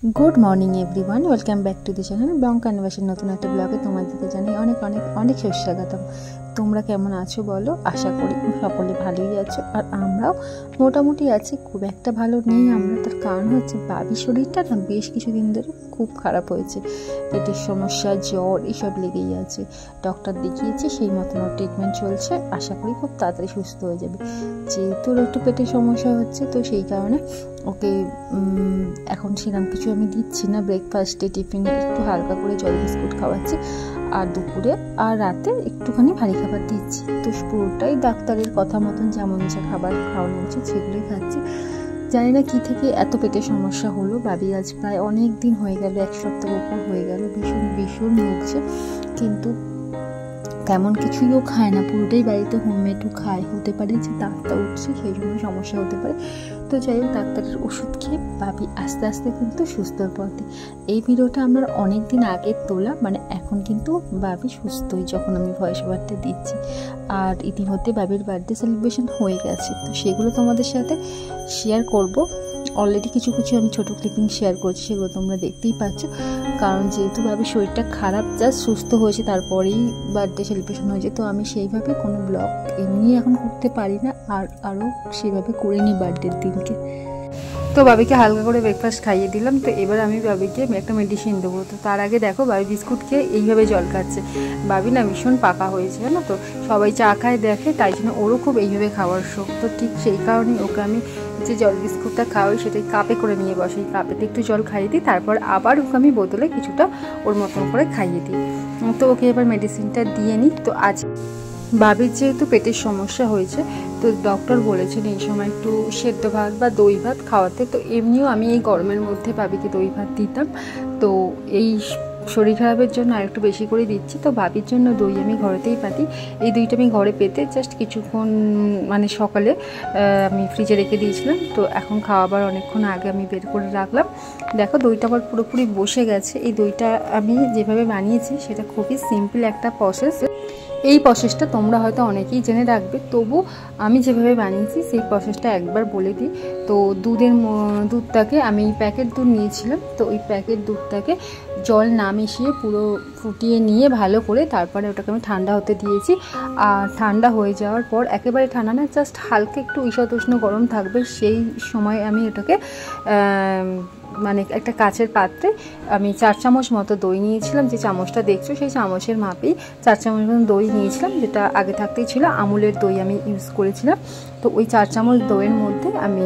Good morning everyone welcome back to the channel blog कैनभासेर नतून एक ब्लगे तुम्हादेरके जानाई अनेक अनेक अनेक सुस्वागतम। তোমরা কেমন আছো বলো? আশা করি সকলে ভালোই আছো, আর আমরাও মোটামুটি আছি। খুব একটা ভালো নেই আমরা, তার কারণ হচ্ছে বাবির শরীরটা না বেশ কিছুদিন ধরে খুব খারাপ হয়েছে। পেটের সমস্যা, জ্বর এসব লেগেই আছে। ডক্টর দেখিয়েছি, সেই মতন ওর ট্রিটমেন্ট চলছে। আশা করি খুব তাড়াতাড়ি সুস্থ হয়ে যাবে। যেহেতু ওর একটু পেটের সমস্যা হচ্ছে, তো সেই কারণে ওকে এখন সেরকম কিছু আমি দিচ্ছি না। ব্রেকফাস্টে টিফিনে একটু হালকা করে জল বিস্কুট খাওয়াচ্ছি, আর দুপুরে আর রাতে একটুখানি ভারী খাবার দিচ্ছি। তো পুরোটাই ডাক্তারের কথা মতন যেমন যে খাবার খাওয়ানো উচিত সেগুলোই খাচ্ছি। জানি না কী থেকে এত পেটের সমস্যা হলো। বাবি আজ প্রায় অনেক দিন হয়ে গেল, এক সপ্তাহ উপর হয়ে গেল, ভীষণ ভীষণ ভুগছে। কিন্তু তেমন কিছুইও খায় না, পুরোটাই বাড়িতে হোমমেডও খায়। হতে পারে যে দাঁতটা উঠছে, সেই জন্য সমস্যা হতে পারে। তো যাই হোক, ডাক্তারের ওষুধ খেয়ে বাবি আস্তে আস্তে কিন্তু সুস্থর পথে। এই ভিডিওটা আমার অনেক দিন আগে তোলা, মানে এখন কিন্তু বাবি সুস্থই যখন আমি ভয়েস ওভারটা দিচ্ছি। আর ইতিমধ্যে বাবির বার্থডে সেলিব্রেশন হয়ে গেছে, তো সেগুলো তোমাদের সাথে শেয়ার করব। অলরেডি কিছু কিছু আমি ছোটো ক্লিপিং শেয়ার করছি, সেগুলো তোমরা দেখতেই পাচ্ছ। কারণ যেহেতু বাবির শরীরটা খারাপ, জাস্ট সুস্থ হয়েছে তারপরেই বার্থডে সেলিব্রেশন হয়েছে, তো আমি সেইভাবে কোনো ব্লগ এমনি এখন করতে পারি না, আর আরও সেভাবে করিনি বার্থডের দিনকে। তো বাবিকে হালকা করে ব্রেকফাস্ট খাইয়ে দিলাম। তো এবার আমি বাবিকে একটা মেডিসিন দেবো। তো তার আগে দেখো, বাবি বিস্কুট খেয়ে এইভাবে জল খাচ্ছে। বাবি না ভীষণ পাকা হয়েছে, জানো তো, সবাই চা খায় দেখে, তাই জন্য ওরও খুব এইভাবে খাওয়ার শখ। তো ঠিক সেই কারণেই ওকে আমি যে জল বিস্কুটটা খাওয়াই সেটাই কাপে করে নিয়ে বসি। কাপেতে একটু জল খাইয়ে দিই, তারপর আবার ওকে আমি বোতলে কিছুটা ওর মতন করে খাইয়ে দিই। তো ওকে এবার মেডিসিনটা দিয়ে নিই। তো আজ বাবির যেহেতু পেটের সমস্যা হয়েছে, তো ডক্টর বলেছেন এই সময় একটু সেদ্ধ ভাত বা দই ভাত খাওয়াতে। তো এমনিও আমি এই গরমের মধ্যে বাবিকে দই ভাত দিতাম, তো এই শরীর খারাপের জন্য আর একটু বেশি করে দিচ্ছি। তো বাবির জন্য দই আমি ঘরেতেই পাতি। এই দইটা আমি ঘরে পেতে জাস্ট কিছুক্ষণ, মানে সকালে আমি ফ্রিজে রেখে দিয়েছিলাম, তো এখন খাওয়াবার অনেকক্ষণ আগে আমি বের করে রাখলাম। দেখো, দইটা আমার পুরোপুরি বসে গেছে। এই দইটা আমি যেভাবে বানিয়েছি সেটা খুবই সিম্পল একটা প্রসেস। এই প্রসেসটা তোমরা হয়তো অনেকেই জেনে রাখবে, তবু আমি যেভাবে বানিয়েছি সেই প্রসেসটা একবার বলে দিই। তো দুধটাকে আমি প্যাকেট দুধ নিয়েছিলাম, তো ওই প্যাকেট দুধটাকে জল না মিশিয়ে পুরো ফুটিয়ে নিয়ে ভালো করে তারপরে ওটাকে আমি ঠান্ডা হতে দিয়েছি। আর ঠান্ডা হয়ে যাওয়ার পর, একেবারে ঠান্ডা না, জাস্ট হালকা একটু ঈষৎউষ্ণ গরম থাকবে, সেই সময় আমি ওটাকে মানে একটা কাচের পাত্রে আমি 4 চামচ মতো দই নিয়েছিলাম। যে চামচটা দেখছো সেই চামচের মাপেই 4 চামচ মতো দই নিয়েছিলাম, যেটা আগে থাকতেই ছিল, আমুলের দই আমি ইউজ করেছিলাম। তো ওই 4 চামচ দইয়ের মধ্যে আমি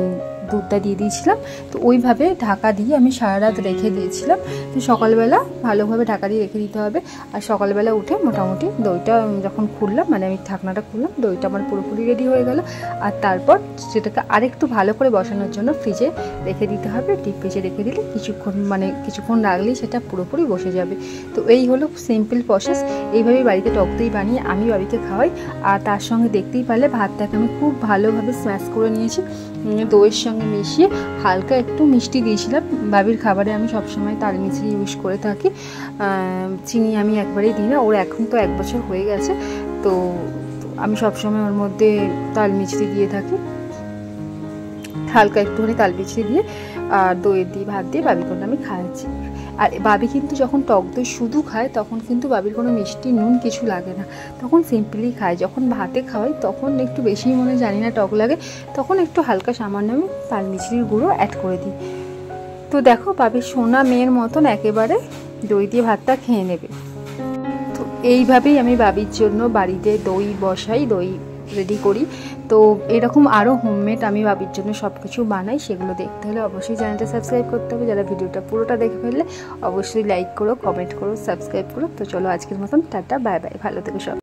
দুধটা দিয়ে দিয়েছিলাম। তো ওইভাবে ঢাকা দিয়ে আমি সারা রাত রেখে দিয়েছিলাম। তো সকালবেলা ভালোভাবে ঢাকা দিয়ে রেখে দিতে হবে। আর সকালবেলা উঠে মোটামুটি দইটা যখন খুললাম, মানে আমি ঢাকনাটা খুললাম, দইটা আমার পুরোপুরি রেডি হয়ে গেল। আর তারপর সেটাকে আরেকটু ভালো করে বসানোর জন্য ফ্রিজে রেখে দিতে হবে। ডিপ ফ্রিজে রেখে দিলে কিছুক্ষণ রাখলেই সেটা পুরোপুরি বসে যাবে। তো এই হলো সিম্পল প্রসেস। এইভাবেই বাড়িতে টক দই বানিয়ে আমি বাবিকে খাওয়াই। আর তার সঙ্গে দেখতেই পারলে ভাতটাকে আমি খুব ভালোভাবে স্ম্যাশ করে নিয়েছি, দইয়ের সঙ্গে মিশিয়ে হালকা একটু মিষ্টি দিয়েছিলাম। বাবির খাবারে আমি সবসময় তাল মিছরি ইউজ করে থাকি, চিনি আমি একবারেই দিই না। ওর এখন তো 1 বছর হয়ে গেছে, তো আমি সবসময় ওর মধ্যে তাল মিছরি দিয়ে থাকি, হালকা একটুখানি তাল মিছরি দিয়ে আর দইয়ের দিয়ে ভাত দিয়ে বাবিকে আমি খাওয়াচ্ছি। আর বাবি কিন্তু যখন টক দই শুধু খায়, তখন কিন্তু বাবির কোনো মিষ্টি নুন কিছু লাগে না, তখন সিম্পলি খায়। যখন ভাতে খাওয়াই তখন একটু বেশি মনে জানি না টক লাগে, তখন একটু হালকা সামান্য আমি তাল মিছরির গুঁড়ো অ্যাড করে দিই। তো দেখো, বাবির সোনা মেয়ের মতন একেবারে দই দিয়ে ভাতটা খেয়ে নেবে। তো এইভাবেই আমি বাবির জন্য বাড়িতে দই বসাই, দই রেডি করি। তো এরকম আরও হোমমেড আমি বাবির জন্য সব কিছু বানাই। সেগুলো দেখতে হলে অবশ্যই চ্যানেলটা সাবস্ক্রাইব করতে হবে। যারা ভিডিওটা পুরোটা দেখে ফেললে অবশ্যই লাইক করো, কমেন্ট করো, সাবস্ক্রাইব করো। তো চলো, আজকের মতন টাটা, বাই বাই, ভালো থেকো সব।